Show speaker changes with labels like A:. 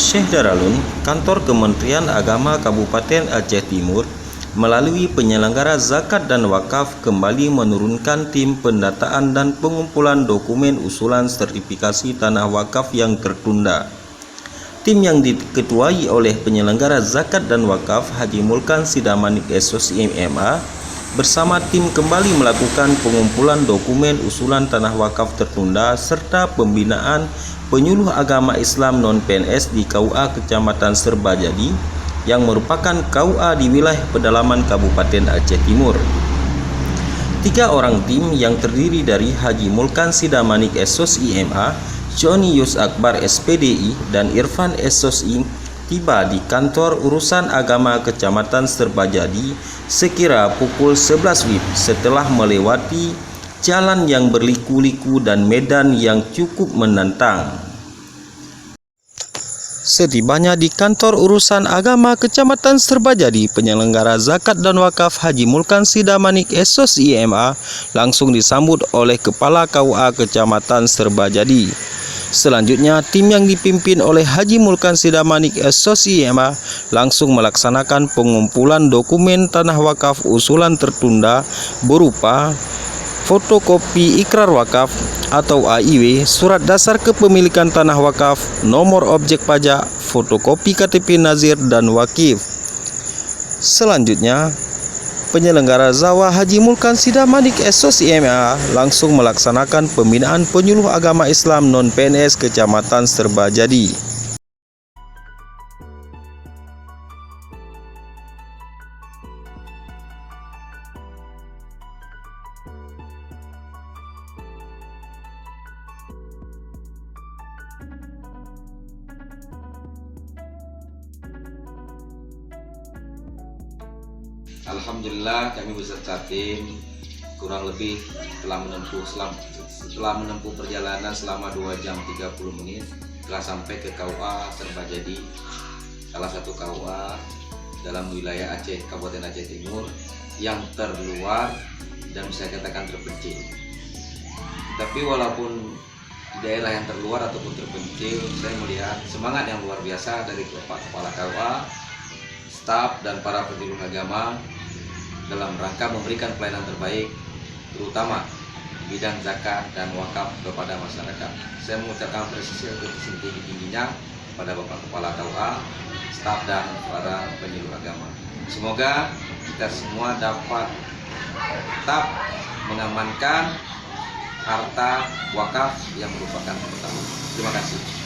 A: Syekh Daralun, Kantor Kementerian Agama Kabupaten Aceh Timur, melalui penyelenggara zakat dan wakaf kembali menurunkan tim pendataan dan pengumpulan dokumen usulan sertifikasi tanah wakaf yang tertunda. Tim yang diketuai oleh penyelenggara zakat dan wakaf Haji Mulkan Sidamanik SOC MMA bersama tim kembali melakukan pengumpulan dokumen usulan tanah wakaf tertunda serta pembinaan penyuluh agama Islam non-PNS di KUA Kecamatan Serbajadi yang merupakan KUA di wilayah pedalaman Kabupaten Aceh Timur. 3 orang tim yang terdiri dari Haji Mulkan Sidamanik SOC IMA, Joni Yus Akbar SPDI, dan Irfan SOC tiba di kantor urusan agama Kecamatan Serbajadi sekira pukul 11 WIB setelah melewati jalan yang berliku-liku dan medan yang cukup menantang. Setibanya di kantor urusan agama Kecamatan Serbajadi, penyelenggara zakat dan wakaf Haji Mulkan Sidamanik SOC IMA langsung disambut oleh Kepala KUA Kecamatan Serbajadi. Selanjutnya, tim yang dipimpin oleh Haji Mulkan Sidamanik SOC IMA langsung melaksanakan pengumpulan dokumen tanah wakaf usulan tertunda berupa fotokopi ikrar wakaf atau AIW, surat dasar kepemilikan tanah wakaf, nomor objek pajak, fotokopi KTP Nazir dan Wakif. Selanjutnya, penyelenggara Zawa Haji Mulkan Sidamanik SOC IMA langsung melaksanakan pembinaan penyuluh agama Islam non-PNS Kecamatan Serbajadi.
B: Alhamdulillah kami beserta tim kurang lebih setelah menempuh perjalanan selama 2 jam 30 menit telah sampai ke KUA Serbajadi, salah satu KUA dalam wilayah Aceh, Kabupaten Aceh Timur yang terluar dan bisa katakan terpencil. Tapi walaupun di daerah yang terluar ataupun terpencil, saya melihat semangat yang luar biasa dari Kepala KUA, staf dan para penyuluh agama dalam rangka memberikan pelayanan terbaik terutama bidang zakat dan wakaf kepada masyarakat. Saya mengucapkan apresiasi setinggi-tingginya pada Bapak Kepala KUA, staf dan para penyuluh agama. Semoga kita semua dapat tetap mengamankan harta wakaf yang merupakan utama. Terima kasih.